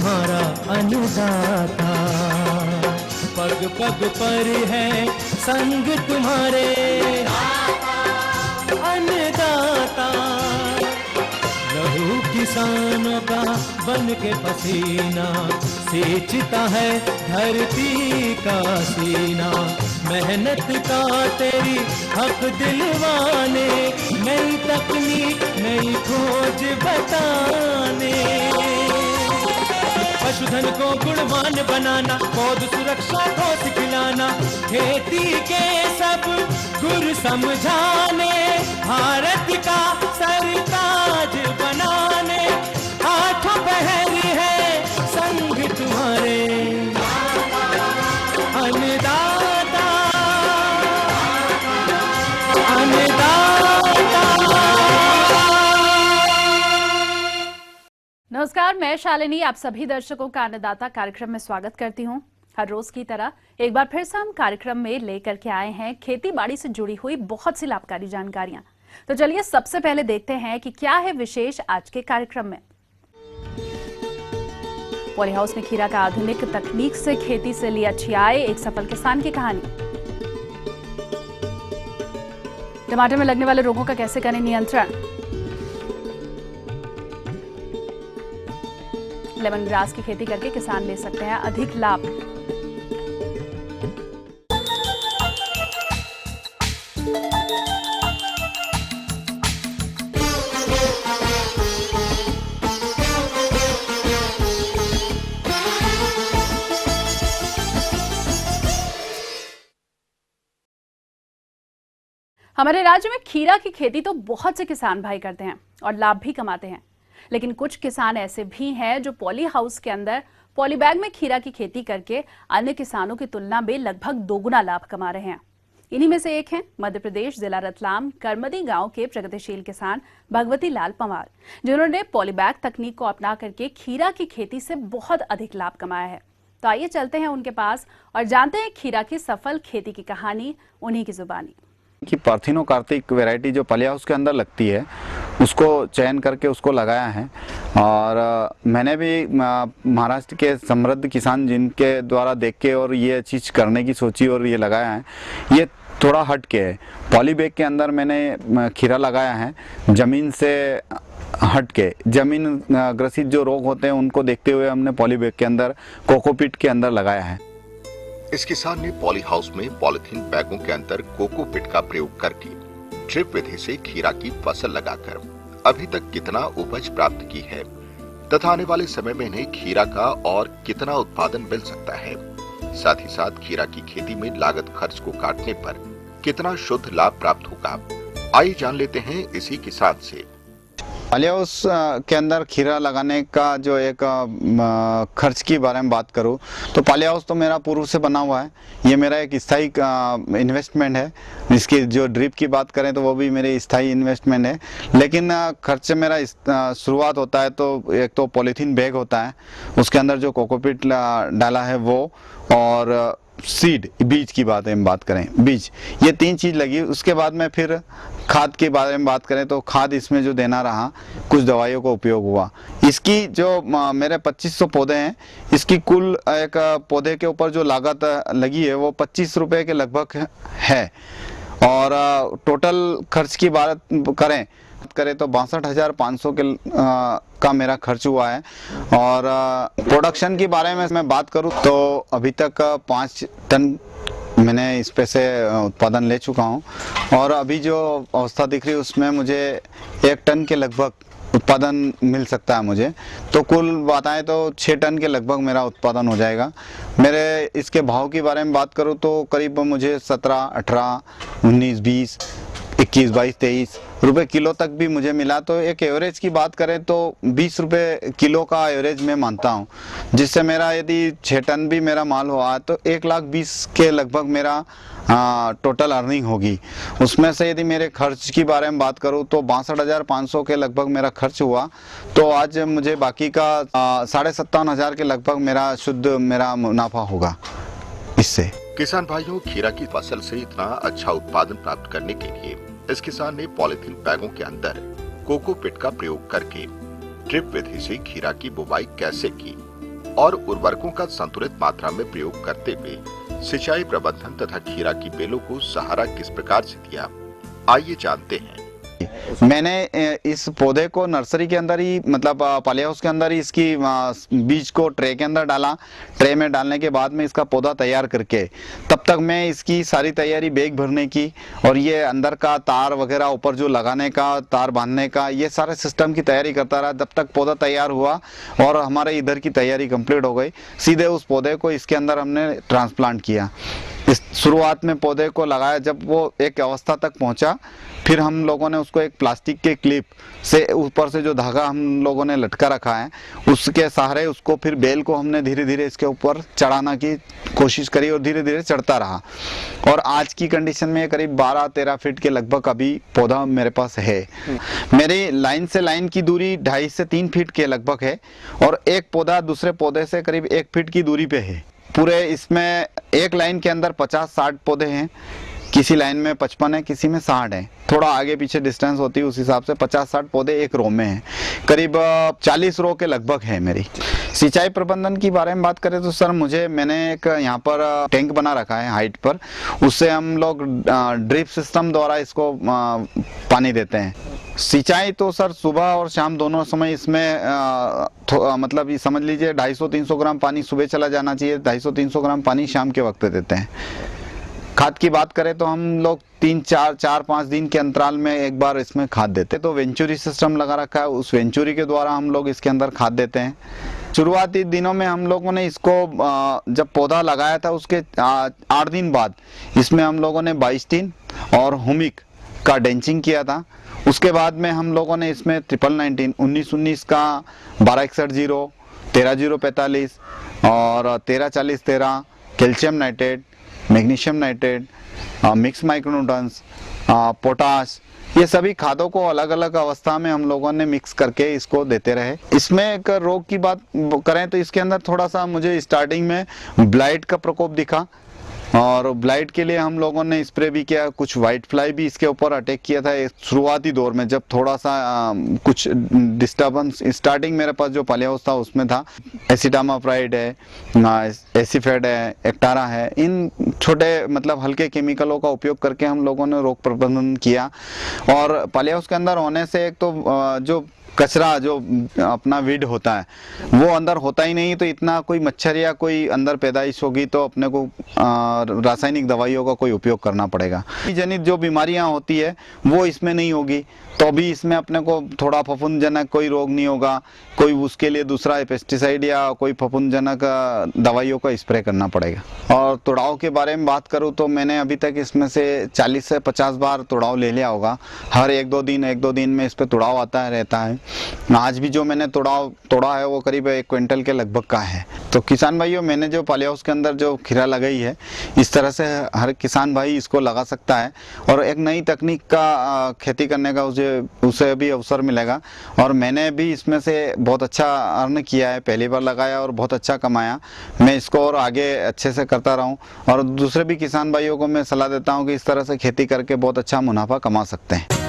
तुम्हारा अन्नदाता, पग पग पर है संग तुम्हारे अन्नदाता। लहू किसानों का बन के पसीना सींचता है धरती का सीना। मेहनत का तेरी हक दिलवाने, नई तकनीक नई खोज बताने। पशुधन को गुणवान बनाना, पौध सुरक्षा को सिखलाना, खेती के सब गुर समझाने, भारत का सरताज बनाने। आठों पहर है संग तुम्हारे अन्नदाता, नमस्कार, मैं शालिनी आप सभी दर्शकों का अन्नदाता कार्यक्रम में स्वागत करती हूं। हर रोज की तरह एक बार फिर से हम कार्यक्रम में लेकर के आए हैं खेती बाड़ी से जुड़ी हुई बहुत सी लाभकारी जानकारियां। तो चलिए सबसे पहले देखते हैं कि क्या है विशेष आज के कार्यक्रम में। पॉली हाउस में खीरा का आधुनिक तकनीक से खेती से ली अच्छी आय, एक सफल किसान की कहानी। टमाटर में लगने वाले रोगों का कैसे करें नियंत्रण। लेमन ग्रास की खेती करके किसान ले सकते हैं अधिक लाभ। हमारे राज्य में खीरा की खेती तो बहुत से किसान भाई करते हैं और लाभ भी कमाते हैं, लेकिन कुछ किसान ऐसे भी हैं जो पॉली हाउस के अंदर पॉली बैग में खीरा की खेती करके अन्य किसानों की तुलना में लगभग दोगुना लाभ कमा रहे हैं। इन्हीं में से एक हैं मध्य प्रदेश जिला रतलाम करमदी गांव के प्रगतिशील किसान भगवती लाल पंवार, जिन्होंने पॉली बैग तकनीक को अपना करके खीरा की खेती से बहुत अधिक लाभ कमाया है। तो आइए चलते हैं उनके पास और जानते हैं खीरा की सफल खेती की कहानी उन्हीं की जुबानी। कि पार्थिनो कार्तिक वैरायटी जो पॉली हाउस के अंदर लगती है उसको चयन करके उसको लगाया है। और मैंने भी महाराष्ट्र के समृद्ध किसान जिनके द्वारा देख के और ये चीज़ करने की सोची और ये लगाया है। ये थोड़ा हट के है, पॉली बैग के अंदर मैंने खीरा लगाया है। ज़मीन से हट के जमीन ग्रसित जो रोग होते हैं उनको देखते हुए हमने पॉली बैग के अंदर कोकोपीट के अंदर लगाया है। इस किसान ने पॉली हाउस में पॉलिथीन बैगों के अंदर कोकोपीट का प्रयोग करके ड्रिप विधि से खीरा की फसल लगाकर अभी तक कितना उपज प्राप्त की है तथा आने वाले समय में इन्हें खीरा का और कितना उत्पादन मिल सकता है, साथ ही साथ खीरा की खेती में लागत खर्च को काटने पर कितना शुद्ध लाभ प्राप्त होगा, आइए जान लेते हैं इसी किसान से। पॉली हाउस के अंदर खीरा लगाने का जो एक खर्च की बारे में बात करूं तो पॉली हाउस तो मेरा पूर्व से बना हुआ है। ये मेरा एक स्थायी इन्वेस्टमेंट है। इसकी जो ड्रिप की बात करें तो वो भी मेरे स्थायी इन्वेस्टमेंट है। लेकिन खर्च मेरा शुरुआत होता है तो एक तो पॉलीथीन बैग होता है, उसके अंदर जो कोकोपीट डाला है वो, और सीड बीज की बात करें बीज, ये तीन चीज़ लगी। उसके बाद में फिर खाद के बारे में बात करें तो खाद इसमें जो देना रहा, कुछ दवाइयों का उपयोग हुआ। इसकी जो मेरे 2500 पौधे हैं, इसकी कुल एक पौधे के ऊपर जो लागत लगी है वो 25 रुपये के लगभग है। और टोटल खर्च की बात करें तो 62,500 का मेरा खर्च हुआ है। और प्रोडक्शन के बारे में मैं बात करूं तो अभी तक 5 टन मैंने इस पे से उत्पादन ले चुका हूं। और अभी जो अवस्था दिख रही है उसमें मुझे 1 टन के लगभग उत्पादन मिल सकता है मुझे। तो कुल बताएं तो 6 टन के लगभग मेरा उत्पादन हो जाएगा। मेरे इसके भाव के बारे में बात करूं तो करीब मुझे 17, 18, 19, 20, 21, 22, 23 रुपए किलो तक भी मुझे मिला। तो एक एवरेज की बात करें तो 20 रुपए किलो का एवरेज मैं मानता हूं, जिससे मेरा यदि 6 टन भी मेरा माल हुआ तो 1,20,000 के लगभग मेरा टोटल अर्निंग होगी। उसमें से यदि मेरे खर्च की बारे में बात करूं तो 62,500 के लगभग मेरा खर्च हुआ। तो आज मुझे बाकी का 57,500 के लगभग मेरा शुद्ध मेरा मुनाफा होगा इससे। किसान भाइयों, खीरा की फसल से इतना अच्छा उत्पादन प्राप्त करने के लिए इस किसान ने पॉलिथीन बैगों के अंदर कोकोपीट का प्रयोग करके ड्रिप विधि से खीरा की बुवाई कैसे की और उर्वरकों का संतुलित मात्रा में प्रयोग करते हुए सिंचाई प्रबंधन तथा खीरा की बेलों को सहारा किस प्रकार से दिया, आइए जानते हैं। मैंने इस पौधे को नर्सरी के अंदर ही मतलब पाली हाउस के अंदर ही इसकी बीज को ट्रे के अंदर डाला। ट्रे में डालने के बाद में इसका पौधा तैयार करके तब तक मैं इसकी सारी तैयारी बैग भरने की और ये अंदर का तार वगैरह ऊपर जो लगाने का, तार बांधने का, ये सारे सिस्टम की तैयारी करता रहा जब तक पौधा तैयार हुआ और हमारे इधर की तैयारी कंप्लीट हो गई। सीधे उस पौधे को इसके अंदर हमने ट्रांसप्लांट किया। इस शुरुआत में पौधे को लगाया, जब वो एक अवस्था तक पहुंचा फिर हम लोगों ने उसको एक प्लास्टिक के क्लिप से ऊपर से जो धागा हम लोगों ने लटका रखा है उसके सहारे उसको फिर बेल को हमने धीरे धीरे इसके ऊपर चढ़ाना की कोशिश करी और धीरे धीरे चढ़ता रहा। और आज की कंडीशन में करीब 12-13 फीट के लगभग अभी पौधा मेरे पास है। मेरी लाइन से लाइन की दूरी 2.5 से 3 फीट के लगभग है और एक पौधा दूसरे पौधे से करीब 1 फीट की दूरी पे है। पूरे इसमें एक लाइन के अंदर 50-60 पौधे हैं, किसी लाइन में 55 है, किसी में 60 है। थोड़ा आगे पीछे डिस्टेंस होती है उस हिसाब से 50-60 पौधे एक रो में हैं। करीब 40 रो के लगभग है मेरी। सिंचाई प्रबंधन की बारे में बात करें तो सर मैंने एक यहाँ पर टैंक बना रखा है हाइट पर, उससे हम लोग ड्रिप सिस्टम द्वारा इसको पानी देते हैं। सिंचाई तो सर सुबह और शाम दोनों समय इसमें मतलब ये समझ लीजिए 250-300 ग्राम पानी सुबह चला जाना चाहिए, 250-300 ग्राम पानी शाम के वक्त देते हैं। खाद की बात करें तो हम लोग 4-5 दिन के अंतराल में एक बार इसमें खाद देते हैं। तो वेंचुरी सिस्टम लगा रखा है, उस वेंचुरी के द्वारा हम लोग इसके अंदर खाद देते हैं। शुरुआती दिनों में हम लोगों ने इसको जब पौधा लगाया था उसके 8 दिन बाद इसमें हम लोगों ने 22 और हुमिक का डेंचिंग किया था। उसके बाद में हम लोगों ने इसमें 1919, 1919 का 1261-0, 13-0-45 और 13-40-13, calcium nitrate, magnesium nitrate, mix micronutrients, potash, ये सभी खादों को अलग अलग अवस्था में हम लोगों ने मिक्स करके इसको देते रहे। इसमें एक रोग की बात करें तो इसके अंदर थोड़ा सा मुझे स्टार्टिंग में ब्लाइट का प्रकोप दिखा और ब्लाइट के लिए हम लोगों ने स्प्रे भी किया। कुछ वाइट फ्लाई भी इसके ऊपर अटैक किया था शुरुआती दौर में, जब थोड़ा सा कुछ डिस्टर्बेंस स्टार्टिंग मेरे पास जो पाली हाउस था उसमें था। एसिटामाप्राइड है, एसीफेड है, एक्टारा है, इन छोटे मतलब हल्के केमिकलों का उपयोग करके हम लोगों ने रोग प्रबंधन किया। और पाली हाउस के अंदर होने से एक तो जो कचरा जो अपना वीड होता है वो अंदर होता ही नहीं, तो इतना कोई मच्छर या कोई अंदर पैदाइश होगी तो अपने को रासायनिक दवाइयों का कोई उपयोग करना पड़ेगा। जनित जो बीमारियां होती है वो इसमें नहीं होगी, तो भी इसमें अपने को थोड़ा फफूंदजनक कोई रोग नहीं होगा, कोई उसके लिए दूसरा पेस्टिसाइड या कोई फफूंदजनक दवाइयों का स्प्रे करना पड़ेगा। और तुड़ाव के बारे में बात करूं तो मैंने अभी तक इसमें से 40 से 50 बार तुड़ाव ले लिया होगा। हर 1-2 दिन में इस पे तुड़ाव आता रहता है। आज भी जो मैंने तोड़ा है वो करीब 1 क्विंटल के लगभग का है। तो किसान भाइयों, मैंने जो पाली हाउस के अंदर जो खीरा लगाई है इस तरह से हर किसान भाई इसको लगा सकता है और एक नई तकनीक का खेती करने का उसे भी अवसर मिलेगा। और मैंने भी इसमें से बहुत अच्छा अर्न किया है, पहली बार लगाया और बहुत अच्छा कमाया। मैं इसको और आगे अच्छे से करता रहूं और दूसरे भी किसान भाइयों को मैं सलाह देता हूं कि इस तरह से खेती करके बहुत अच्छा मुनाफा कमा सकते हैं।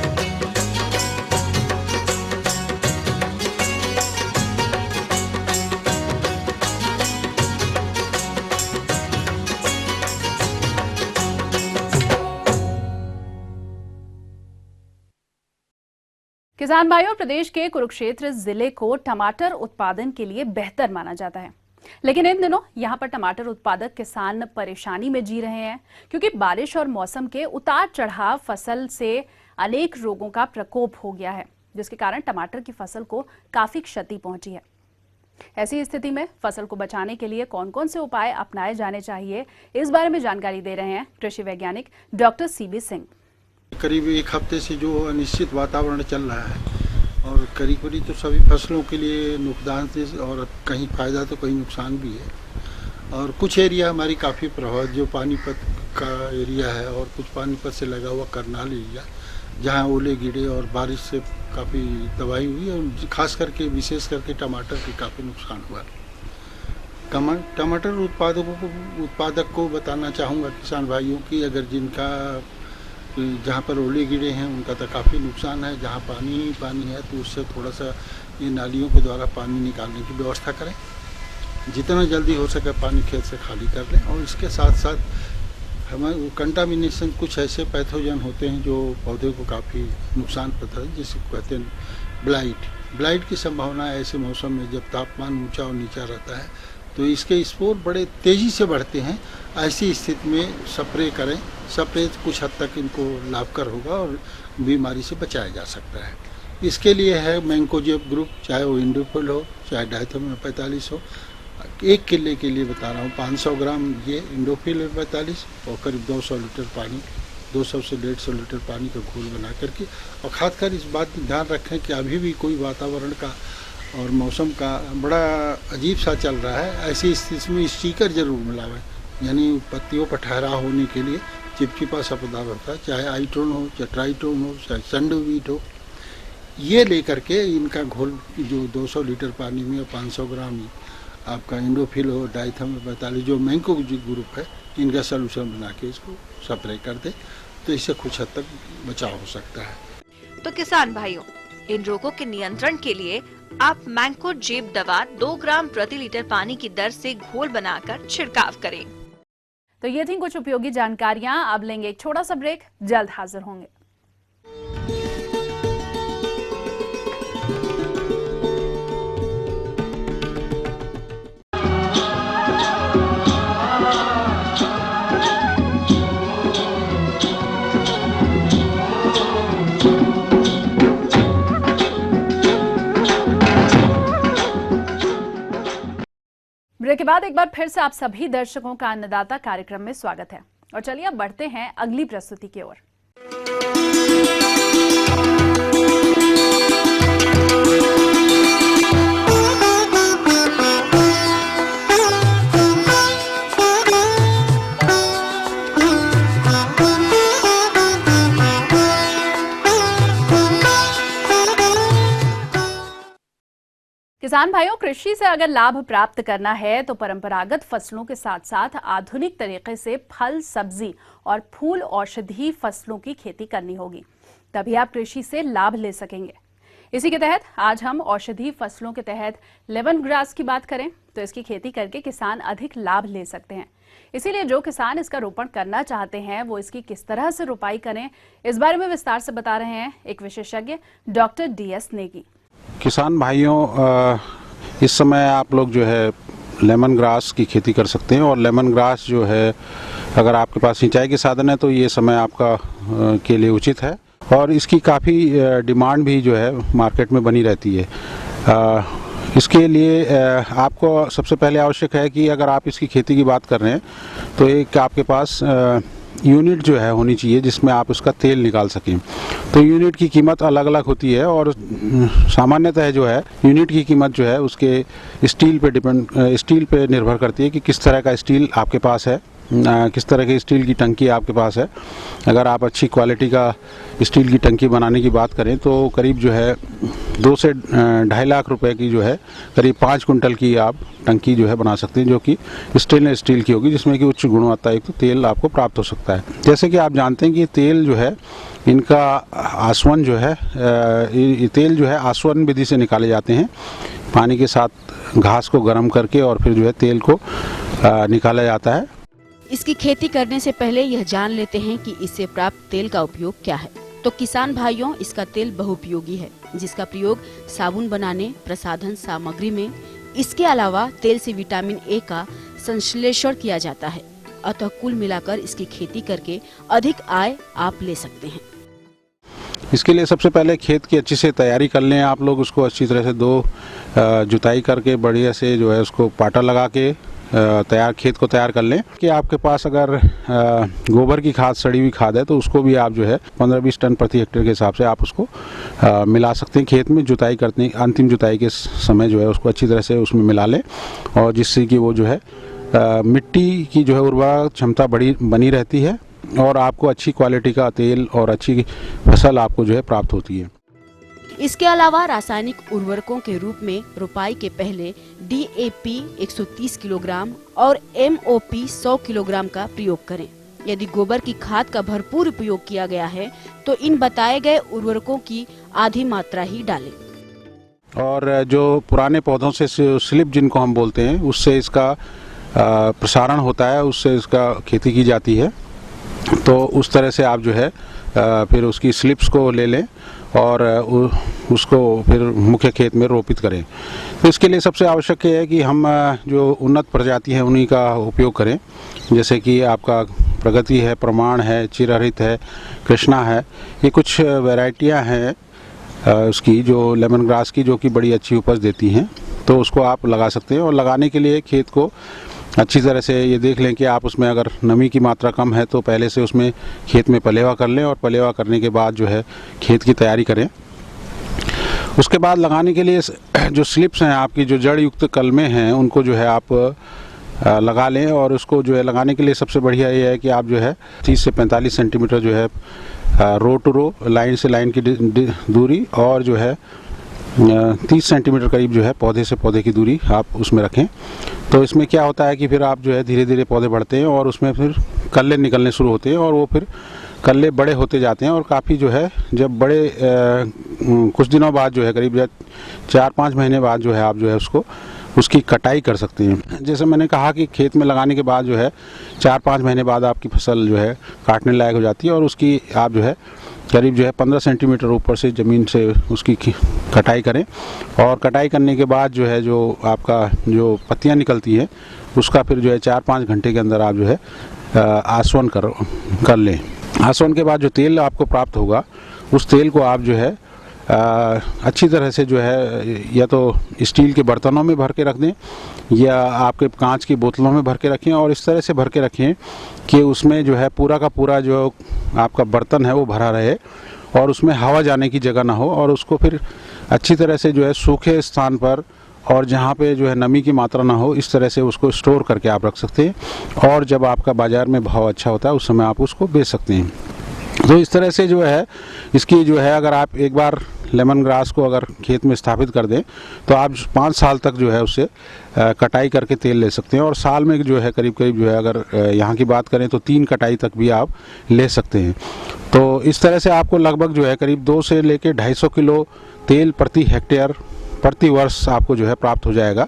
किसान भाइयों, प्रदेश के कुरुक्षेत्र जिले को टमाटर उत्पादन के लिए बेहतर माना जाता है, लेकिन इन दिनों यहां पर टमाटर उत्पादक किसान परेशानी में जी रहे हैं क्योंकि बारिश और मौसम के उतार चढ़ाव फसल से अनेक रोगों का प्रकोप हो गया है, जिसके कारण टमाटर की फसल को काफी क्षति पहुंची है। ऐसी स्थिति में फसल को बचाने के लिए कौन कौन से उपाय अपनाए जाने चाहिए, इस बारे में जानकारी दे रहे हैं कृषि वैज्ञानिक डॉक्टर CB सिंह। करीब 1 हफ्ते से जो अनिश्चित वातावरण चल रहा है और करीब तो सभी फसलों के लिए नुकसान से और कहीं फ़ायदा तो कहीं नुकसान भी है। और कुछ एरिया हमारी काफ़ी प्रभावित, जो पानीपत का एरिया है और कुछ पानीपत से लगा हुआ करनाल एरिया, जहाँ ओले गिरे और बारिश से काफ़ी तबाही हुई और ख़ास करके विशेष करके टमाटर की काफ़ी नुकसान हुआ। टमाटर उत्पादक को बताना चाहूँगा किसान भाइयों की, अगर जिनका जहाँ पर ओले गिरे हैं उनका तो काफ़ी नुकसान है। जहाँ पानी ही पानी है तो उससे थोड़ा सा ये नालियों के द्वारा पानी निकालने की व्यवस्था करें। जितना जल्दी हो सके पानी खेत से खाली कर लें। और इसके साथ साथ हमें कंटामिनेशन, कुछ ऐसे पैथोजन होते हैं जो पौधे को काफ़ी नुकसान पहुंचाते हैं, जिसे कहते हैं ब्लाइट की संभावना ऐसे मौसम में जब तापमान ऊंचा और नीचा रहता है तो इसके स्पोर बड़े तेज़ी से बढ़ते हैं। ऐसी स्थिति में स्प्रे करें। स्प्रे कुछ हद तक इनको लाभकर होगा और बीमारी से बचाया जा सकता है। इसके लिए है मैंकोजेब ग्रुप, चाहे वो इंडोफिल हो चाहे डायथोमेन 45 हो। 1 किले के लिए बता रहा हूँ, 500 ग्राम ये इंडोफिल 45 और करीब 200 लीटर पानी, 200 से 150 लीटर पानी का घोल बना करके। और खासकर इस बात का ध्यान रखें कि अभी भी कोई वातावरण का और मौसम का बड़ा अजीब सा चल रहा है, ऐसी स्थिति में स्टीकर जरूर मिलावें, यानी पत्तियों पर ठहराव होने के लिए चिपचिपा सा पदार्थ होता है, चाहे आइटोन हो चाहे ट्राइटोन हो चाहे सैंडोवीट हो। ये लेकर के इनका घोल जो 200 लीटर पानी में 500 ग्राम आपका इंडोफिल हो, डायथोमेन 45 जो मैंकोजेब ग्रुप है, इनका सलूशन बना के इसको स्प्रे कर दे तो इससे कुछ हद तक बचाव हो सकता है। तो किसान भाइयों, इन रोगों के नियंत्रण के लिए आप मैंकोजेब दवा 2 ग्राम प्रति लीटर पानी की दर से घोल बनाकर छिड़काव करें। तो ये थी कुछ उपयोगी जानकारियां। अब लेंगे एक छोटा सा ब्रेक, जल्द हाजिर होंगे। ब्रेक के बाद एक बार फिर से आप सभी दर्शकों का अन्नदाता कार्यक्रम में स्वागत है। और चलिए अब बढ़ते हैं अगली प्रस्तुति की ओर। किसान भाइयों, कृषि से अगर लाभ प्राप्त करना है तो परंपरागत फसलों के साथ साथ आधुनिक तरीके से फल, सब्जी और फूल औषधीय फसलों की खेती करनी होगी, तभी आप कृषि से लाभ ले सकेंगे। इसी के तहत आज हम औषधीय फसलों के तहत लेमन ग्रास की बात करें तो इसकी खेती करके किसान अधिक लाभ ले सकते हैं। इसीलिए जो किसान इसका रोपण करना चाहते हैं वो इसकी किस तरह से रोपाई करें, इस बारे में विस्तार से बता रहे हैं एक विशेषज्ञ डॉक्टर DS नेगी। किसान भाइयों, इस समय आप लोग जो है लेमन ग्रास की खेती कर सकते हैं। और लेमन ग्रास जो है, अगर आपके पास सिंचाई के साधन है तो ये समय आपका के लिए उचित है। और इसकी काफ़ी डिमांड भी जो है मार्केट में बनी रहती है। इसके लिए आपको सबसे पहले आवश्यक है कि अगर आप इसकी खेती की बात कर रहे हैं तो एक आपके पास यूनिट जो है होनी चाहिए जिसमें आप उसका तेल निकाल सकें। तो यूनिट की कीमत अलग अलग होती है और सामान्यतः जो है यूनिट की कीमत जो है उसके स्टील पे निर्भर करती है कि किस तरह का स्टील आपके पास है, किस तरह की स्टील की टंकी आपके पास है। अगर आप अच्छी क्वालिटी का स्टील की टंकी बनाने की बात करें तो करीब जो है 2 से 2.5 लाख रुपए की जो है करीब 5 कुंटल की आप टंकी जो है बना सकते हैं, जो कि स्टेनलेस स्टील की होगी, जिसमें कि उच्च गुणवत्ता युक्त तेल आपको प्राप्त हो सकता है। जैसे कि आप जानते हैं कि तेल जो है इनका आसवन जो है, ये तेल जो है आसवन विधि से निकाले जाते हैं। पानी के साथ घास को गर्म करके और फिर जो है तेल को निकाला जाता है। इसकी खेती करने से पहले यह जान लेते हैं कि इससे प्राप्त तेल का उपयोग क्या है। तो किसान भाइयों, इसका तेल बहुउपयोगी है, जिसका प्रयोग साबुन बनाने, प्रसाधन सामग्री में, इसके अलावा तेल से विटामिन A का संश्लेषण किया जाता है। अतः कुल मिलाकर इसकी खेती करके अधिक आय आप ले सकते हैं। इसके लिए सबसे पहले खेत की अच्छी से तैयारी कर लें आप लोग। उसको अच्छी तरह से जुताई करके बढ़िया से जो है उसको पाटा लगा के खेत को तैयार कर लें। कि आपके पास अगर गोबर की खाद, सड़ी हुई खाद है तो उसको भी आप जो है 15-20 टन प्रति हेक्टेयर के हिसाब से आप उसको मिला सकते हैं। खेत में जुताई करते हैं, अंतिम जुताई के समय जो है उसको अच्छी तरह से उसमें मिला लें, और जिससे कि वो जो है मिट्टी की जो है उर्वरक क्षमता बनी रहती है और आपको अच्छी क्वालिटी का तेल और अच्छी फसल आपको जो है प्राप्त होती है। इसके अलावा रासायनिक उर्वरकों के रूप में रोपाई के पहले DAP 130 किलोग्राम और MOP 100 किलोग्राम का प्रयोग करें। यदि गोबर की खाद का भरपूर उपयोग किया गया है तो इन बताए गए उर्वरकों की आधी मात्रा ही डालें। और जो पुराने पौधों से स्लिप जिनको हम बोलते हैं उससे इसका प्रसारण होता है, उससे इसका खेती की जाती है। तो उस तरह से आप जो है फिर उसकी स्लिप्स को ले लें और उसको फिर मुख्य खेत में रोपित करें। तो इसके लिए सबसे आवश्यक है कि हम जो उन्नत प्रजाति हैं उन्हीं का उपयोग करें, जैसे कि आपका प्रगति है, प्रमाण है, चिरहरित है, कृष्णा है। ये कुछ वैरायटियां हैं उसकी जो लेमन ग्रास की, जो कि बड़ी अच्छी उपज देती हैं। तो उसको आप लगा सकते हैं और लगाने के लिए खेत को अच्छी तरह से ये देख लें कि आप उसमें अगर नमी की मात्रा कम है तो पहले से उसमें खेत में पलेवा कर लें और पलेवा करने के बाद जो है खेत की तैयारी करें। उसके बाद लगाने के लिए जो स्लिप्स हैं आपकी, जो जड़ युक्त कलमें हैं, उनको जो है आप लगा लें। और उसको जो है लगाने के लिए सबसे बढ़िया ये है कि आप जो है 30 से 45 सेंटीमीटर जो है रो टू रो, लाइन से लाइन की दूरी, और जो है 30 सेंटीमीटर करीब जो है पौधे से पौधे की दूरी आप उसमें रखें। तो इसमें क्या होता है कि फिर आप जो है धीरे धीरे पौधे बढ़ते हैं और उसमें फिर कल्ले निकलने शुरू होते हैं और वो फिर कल्ले बड़े होते जाते हैं और काफ़ी जो है जब बड़े कुछ दिनों बाद जो है करीब 4-5 महीने बाद जो है आप जो है उसकी कटाई कर सकते हैं। जैसे मैंने कहा कि खेत में लगाने के बाद जो है 4-5 महीने बाद आपकी फसल जो है काटने लायक हो जाती है और उसकी आप जो है करीब जो है 15 सेंटीमीटर ऊपर से ज़मीन से उसकी कटाई करें। और कटाई करने के बाद जो है जो आपका जो पत्तियां निकलती है उसका फिर जो है 4-5 घंटे के अंदर आप जो है आसवन कर लें। आसवन के बाद जो तेल आपको प्राप्त होगा उस तेल को आप जो है अच्छी तरह से जो है या तो स्टील के बर्तनों में भर के रख दें या आपके कांच की बोतलों में भर के रखें और इस तरह से भर के रखें कि उसमें जो है पूरा का पूरा जो आपका बर्तन है वो भरा रहे और उसमें हवा जाने की जगह ना हो। और उसको फिर अच्छी तरह से जो है सूखे स्थान पर और जहाँ पे जो है नमी की मात्रा ना हो, इस तरह से उसको स्टोर करके आप रख सकते हैं और जब आपका बाज़ार में भाव अच्छा होता है उस समय आप उसको बेच सकते हैं। तो इस तरह से जो है इसकी जो है अगर आप एक बार लेमन ग्रास को अगर खेत में स्थापित कर दें तो आप 5 साल तक जो है उससे कटाई करके तेल ले सकते हैं और साल में जो है करीब करीब जो है अगर यहाँ की बात करें तो 3 कटाई तक भी आप ले सकते हैं। तो इस तरह से आपको लगभग जो है करीब 2 से लेकर 250 किलो तेल प्रति हेक्टेयर प्रति वर्ष आपको जो है प्राप्त हो जाएगा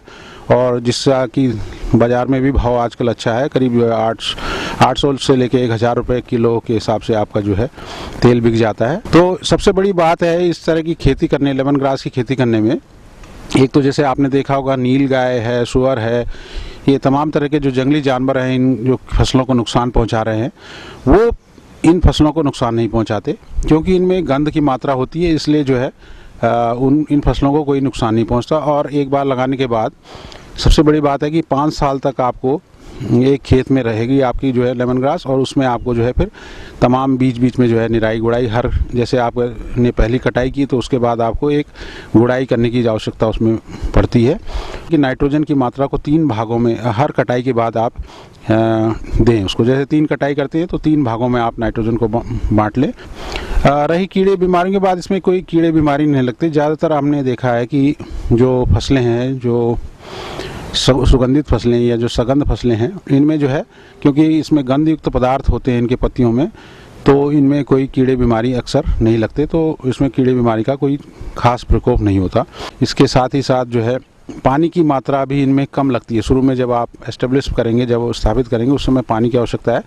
और जिसका कि बाज़ार में भी भाव आजकल अच्छा है, करीब 800 से लेके 1000 रुपये किलो के हिसाब से आपका जो है तेल बिक जाता है। तो सबसे बड़ी बात है इस तरह की खेती करने, लेमन ग्रास की खेती करने में, एक तो जैसे आपने देखा होगा नील गाय है, सुअर है, ये तमाम तरह के जो जंगली जानवर हैं इन जो फसलों को नुकसान पहुँचा रहे हैं वो इन फसलों को नुकसान नहीं पहुँचाते क्योंकि इनमें गंध की मात्रा होती है, इसलिए जो है इन फसलों को कोई नुकसान नहीं पहुंचता। और एक बार लगाने के बाद सबसे बड़ी बात है कि 5 साल तक आपको एक खेत में रहेगी आपकी जो है लेमन ग्रास और उसमें आपको जो है फिर तमाम बीच बीच में जो है निराई गुड़ाई हर जैसे आपने पहली कटाई की तो उसके बाद आपको एक गुड़ाई करने की आवश्यकता उसमें पड़ती है कि नाइट्रोजन की मात्रा को 3 भागों में हर कटाई के बाद आप दें उसको। जैसे 3 कटाई करते हैं तो 3 भागों में आप नाइट्रोजन को बांट लें। रही कीड़े बीमारियों के बाद इसमें कोई कीड़े बीमारी नहीं लगती। ज़्यादातर हमने देखा है कि जो फसलें हैं जो सुगंधित फसलें या जो सगंध फसलें हैं इनमें जो है क्योंकि इसमें गंध युक्त पदार्थ होते हैं इनके पत्तियों में तो इनमें कोई कीड़े बीमारी अक्सर नहीं लगते, तो इसमें कीड़े बीमारी का कोई खास प्रकोप नहीं होता। इसके साथ ही साथ जो है पानी की मात्रा भी इनमें कम लगती है। शुरू में जब आप एस्टेब्लिश करेंगे, जब स्थापित करेंगे उस समय पानी की आवश्यकता है।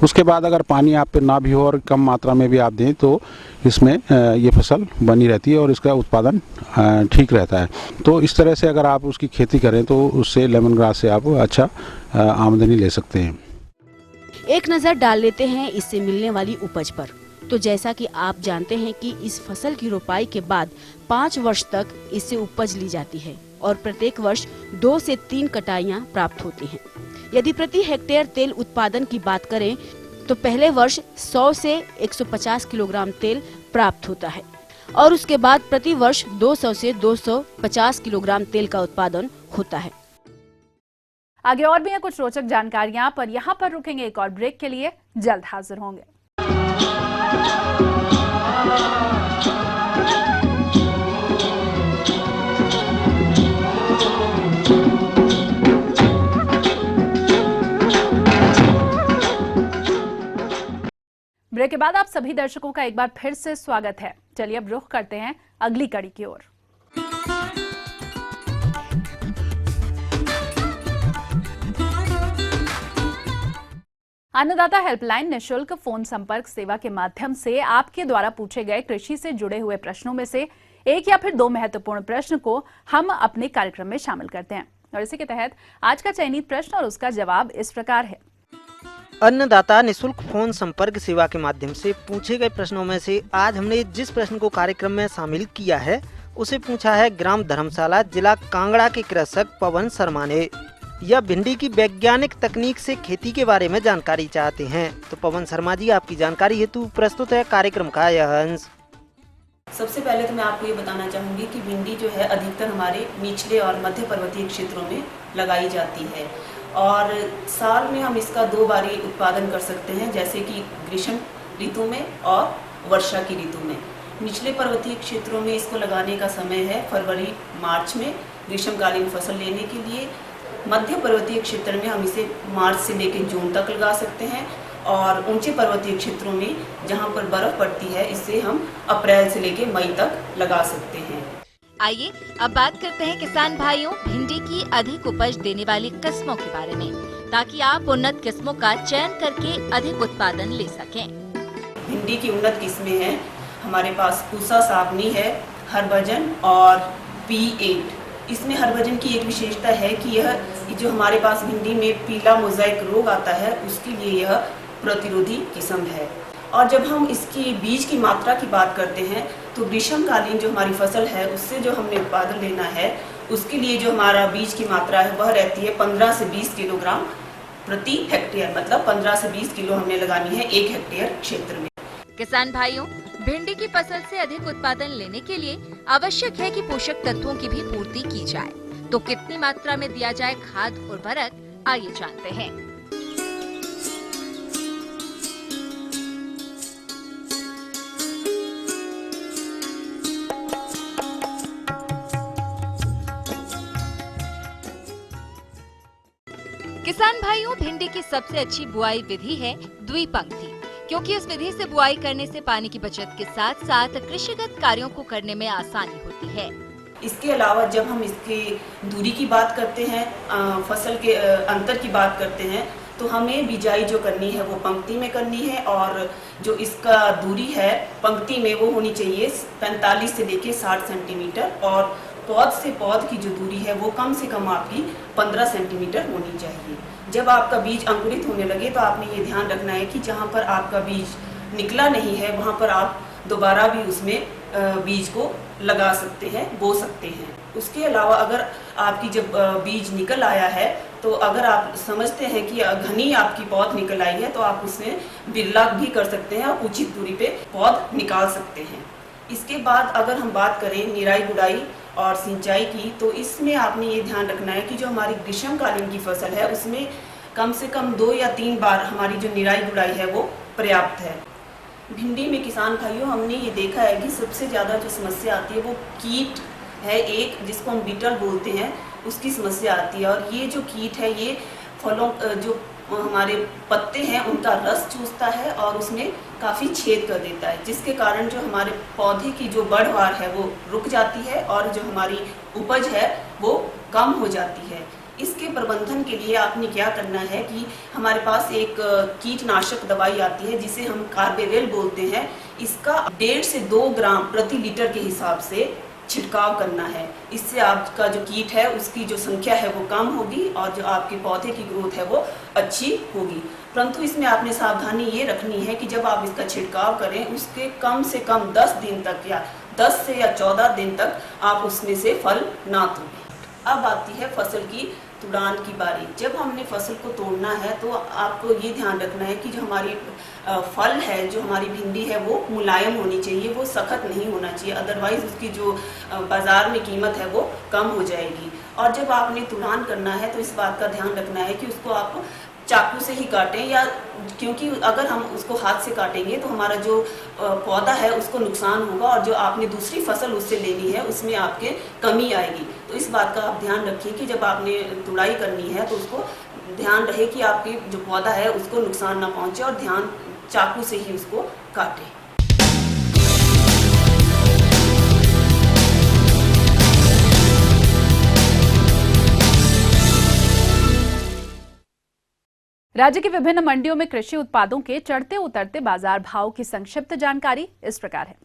उसके बाद अगर पानी आप पे ना भी हो और कम मात्रा में भी आप दें तो इसमें ये फसल बनी रहती है और इसका उत्पादन ठीक रहता है। तो इस तरह से अगर आप उसकी खेती करें तो उससे लेमन ग्रास से आप अच्छा आमदनी ले सकते हैं। एक नज़र डाल लेते हैं इससे मिलने वाली उपज पर। तो जैसा कि आप जानते हैं कि इस फसल की रोपाई के बाद 5 वर्ष तक इससे उपज ली जाती है और प्रत्येक वर्ष 2 से 3 कटाइयां प्राप्त होती हैं। यदि प्रति हेक्टेयर तेल उत्पादन की बात करें तो पहले वर्ष 100 से 150 किलोग्राम तेल प्राप्त होता है और उसके बाद प्रति वर्ष 200 से 250 किलोग्राम तेल का उत्पादन होता है। आगे और भी हैं कुछ रोचक जानकारियां, पर यहाँ पर रुकेंगे एक और ब्रेक के लिए, जल्द हाजिर होंगे। ब्रेक के बाद आप सभी दर्शकों का एक बार फिर से स्वागत है। चलिए अब रुख करते हैं अगली कड़ी की ओर। अन्नदाता हेल्पलाइन निशुल्क फोन संपर्क सेवा के माध्यम से आपके द्वारा पूछे गए कृषि से जुड़े हुए प्रश्नों में से एक या फिर दो महत्वपूर्ण प्रश्न को हम अपने कार्यक्रम में शामिल करते हैं और इसी के तहत आज का चयनित प्रश्न और उसका जवाब इस प्रकार है। अन्नदाता निशुल्क फोन संपर्क सेवा के माध्यम से पूछे गए प्रश्नों में से आज हमने जिस प्रश्न को कार्यक्रम में शामिल किया है उसे पूछा है ग्राम धर्मशाला जिला कांगड़ा के कृषक पवन शर्मा ने। यह भिंडी की वैज्ञानिक तकनीक से खेती के बारे में जानकारी चाहते हैं। तो पवन शर्मा जी, आपकी जानकारी हेतु प्रस्तुत है कार्यक्रम का यह अंश। सबसे पहले तो मैं आपको ये बताना चाहूँगी कि भिंडी जो है अधिकतर हमारे निचले और मध्य पर्वतीय क्षेत्रों में लगाई जाती है और साल में हम इसका 2 बारी उत्पादन कर सकते हैं, जैसे कि ग्रीष्म ऋतु में और वर्षा की ऋतु में। निचले पर्वतीय क्षेत्रों में इसको लगाने का समय है फरवरी मार्च में ग्रीष्मकालीन फसल लेने के लिए। मध्य पर्वतीय क्षेत्र में हम इसे मार्च से लेकर जून तक लगा सकते हैं और ऊंचे पर्वतीय क्षेत्रों में जहां पर बर्फ पड़ती है इसे हम अप्रैल से लेकर मई तक लगा सकते हैं। आइए अब बात करते हैं किसान भाइयों भिंडी की अधिक उपज देने वाली किस्मों के बारे में, ताकि आप उन्नत किस्मों का चयन करके अधिक उत्पादन ले सकें। भिंडी की उन्नत किस्में हैं हमारे पास पूसा सावनी है, हरभजन और P8। इसमें हरभजन की एक विशेषता है कि यह जो हमारे पास भिंडी में पीला मोज़ाइक रोग आता है उसके लिए यह प्रतिरोधी किस्म है। और जब हम इसकी बीज की मात्रा की बात करते हैं तो ग्रीष्मकालीन जो हमारी फसल है उससे जो हमने उत्पादन लेना है उसके लिए जो हमारा बीज की मात्रा है वह रहती है 15 से 20 किलोग्राम प्रति हेक्टेयर, मतलब 15 से 20 किलो हमने लगानी है 1 हेक्टेयर क्षेत्र में। किसान भाइयों, भिंडी की फसल से अधिक उत्पादन लेने के लिए आवश्यक है कि पोषक तत्वों की भी पूर्ति की जाए। तो कितनी मात्रा में दिया जाए खाद उर्वरक, आइए जानते हैं। किसान भाइयों, भिंडी की सबसे अच्छी बुआई विधि है द्विपंक्ति, क्योंकि इस विधि से बुआई करने से पानी की बचत के साथ साथ कृषिगत कार्यों को करने में आसानी होती है। इसके अलावा जब हम इसकी दूरी की बात करते हैं, फसल के अंतर की बात करते हैं, तो हमें बिजाई जो करनी है वो पंक्ति में करनी है और जो इसका दूरी है पंक्ति में वो होनी चाहिए 45 से लेके 60 सेंटीमीटर और पौध से पौध की जो दूरी है वो कम से कम आपकी 15 सेंटीमीटर होनी चाहिए। जब आपका बीज अंकुरित होने लगे तो आपने ये ध्यान रखना है कि जहाँ पर आपका बीज निकला नहीं है वहाँ पर आप दोबारा भी उसमें बीज को लगा सकते हैं, बो सकते हैं। उसके अलावा अगर आपकी जब बीज निकल आया है तो अगर आप समझते हैं कि घनी आपकी पौध निकल आई है तो आप उसमें बिरला भी कर सकते हैं और उचित दूरी पे पौध निकाल सकते हैं। इसके बाद अगर हम बात करें निराई गुड़ाई और सिंचाई की, तो इसमें आपने ये ध्यान रखना है कि जो हमारी ग्रीष्मकालीन की फसल है उसमें कम से कम 2 या 3 बार हमारी जो निराई गुड़ाई है वो पर्याप्त है। भिंडी में किसान भाइयों, हमने ये देखा है कि सबसे ज़्यादा जो समस्या आती है वो कीट है, एक जिसको हम बीटल बोलते हैं, उसकी समस्या आती है। और ये जो कीट है ये फलों जो हमारे पत्ते हैं उनका रस चूसता है और उसमें काफ़ी छेद कर देता है, जिसके कारण जो हमारे पौधे की जो बढ़वार है वो रुक जाती है और जो हमारी उपज है वो कम हो जाती है। इसके प्रबंधन के लिए आपने क्या करना है कि हमारे पास एक कीटनाशक दवाई आती है जिसे हम कार्बेवेल बोलते हैं। इसका 1.5 से 2 ग्राम प्रति लीटर के हिसाब से छिड़काव करना है। इससे आपका जो कीट है उसकी जो संख्या है वो कम होगी और जो आपके पौधे की ग्रोथ है वो अच्छी होगी। परंतु इसमें आपने सावधानी ये रखनी है कि जब आप इसका छिड़काव करें उसके कम से कम 10 दिन तक या 10 से या 14 दिन तक आप उसमें से फल ना तोड़ें। अब आती है फसल की तुड़ान की बारी। जब हमने फसल को तोड़ना है तो आपको ये ध्यान रखना है कि जो हमारी फल है, जो हमारी भिंडी है वो मुलायम होनी चाहिए, वो सख्त नहीं होना चाहिए, अदरवाइज उसकी जो बाज़ार में कीमत है वो कम हो जाएगी। और जब आपने तुड़ान करना है तो इस बात का ध्यान रखना है कि उसको आप चाकू से ही काटें, या क्योंकि अगर हम उसको हाथ से काटेंगे तो हमारा जो पौधा है उसको नुकसान होगा और जो आपने दूसरी फसल उससे लेनी है उसमें आपके कमी आएगी। तो इस बात का आप ध्यान रखिए कि जब आपने तुड़ाई करनी है तो उसको ध्यान रहे कि आपके जो पौधा है उसको नुकसान ना पहुंचे और ध्यान चाकू से ही उसको काटें। राज्य की विभिन्न मंडियों में कृषि उत्पादों के चढ़ते उतरते बाजार भाव की संक्षिप्त जानकारी इस प्रकार है।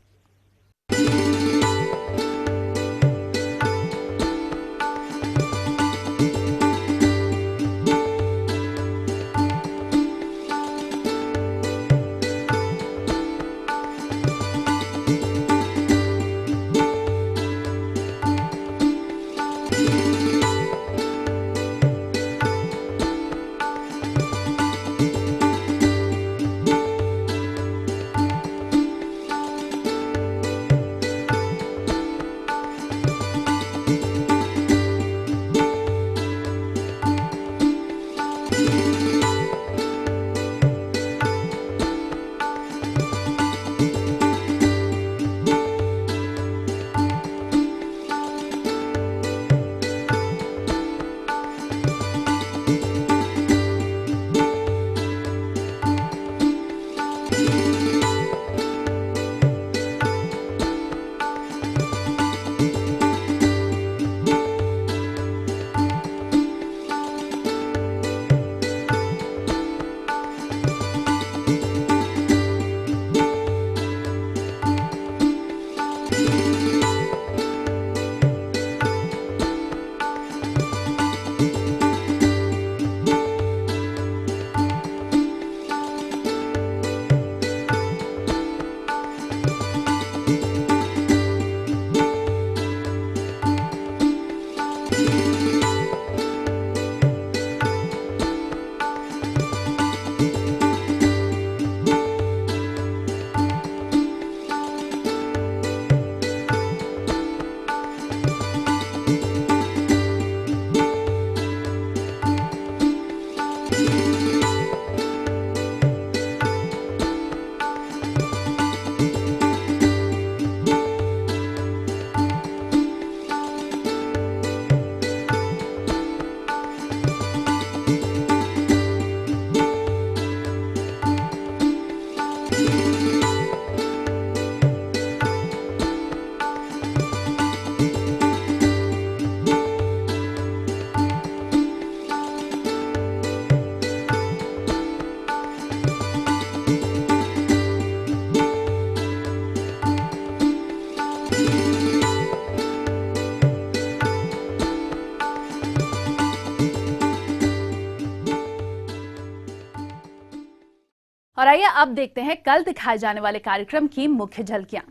और आइए अब देखते हैं कल दिखाए जाने वाले कार्यक्रम की मुख्य झलकियां।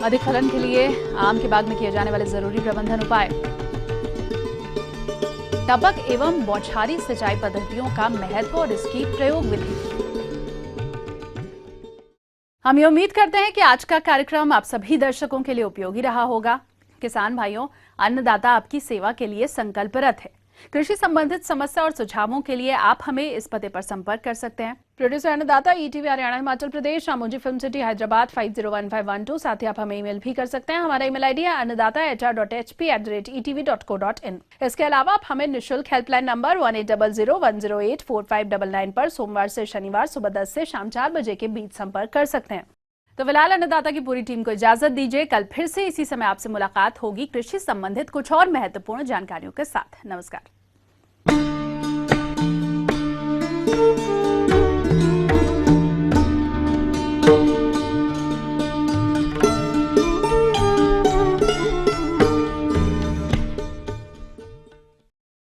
अधिक फलन के लिए आम के बाग में किए जाने वाले जरूरी प्रबंधन उपाय, टपक एवं बौछारी सिंचाई पद्धतियों का महत्व और इसकी प्रयोग विधि। हम ये उम्मीद करते हैं कि आज का कार्यक्रम आप सभी दर्शकों के लिए उपयोगी रहा होगा। किसान भाइयों, अन्नदाता आपकी सेवा के लिए संकल्परत है। कृषि संबंधित समस्या और सुझावों के लिए आप हमें इस पते पर संपर्क कर सकते हैं। प्रोड्यूसर अन्नदाता, ETV Haryana Himachal Pradesh, Ramoji film city Hyderabad 501512। साथ ही आप हमें ईमेल भी कर सकते हैं। हमारा ईमेल आईडी है annadaata@hp@etv.co.in। इसके अलावा आप हमें निःशुल्क हेल्पलाइन नंबर 180010845999 पर सोमवार से शनिवार सुबह 10 से शाम 4 बजे के बीच संपर्क कर सकते हैं। तो फिलहाल अन्नदाता की पूरी टीम को इजाजत दीजिए। कल फिर से इसी समय आपसे मुलाकात होगी कृषि संबंधित कुछ और महत्वपूर्ण जानकारियों के साथ। नमस्कार।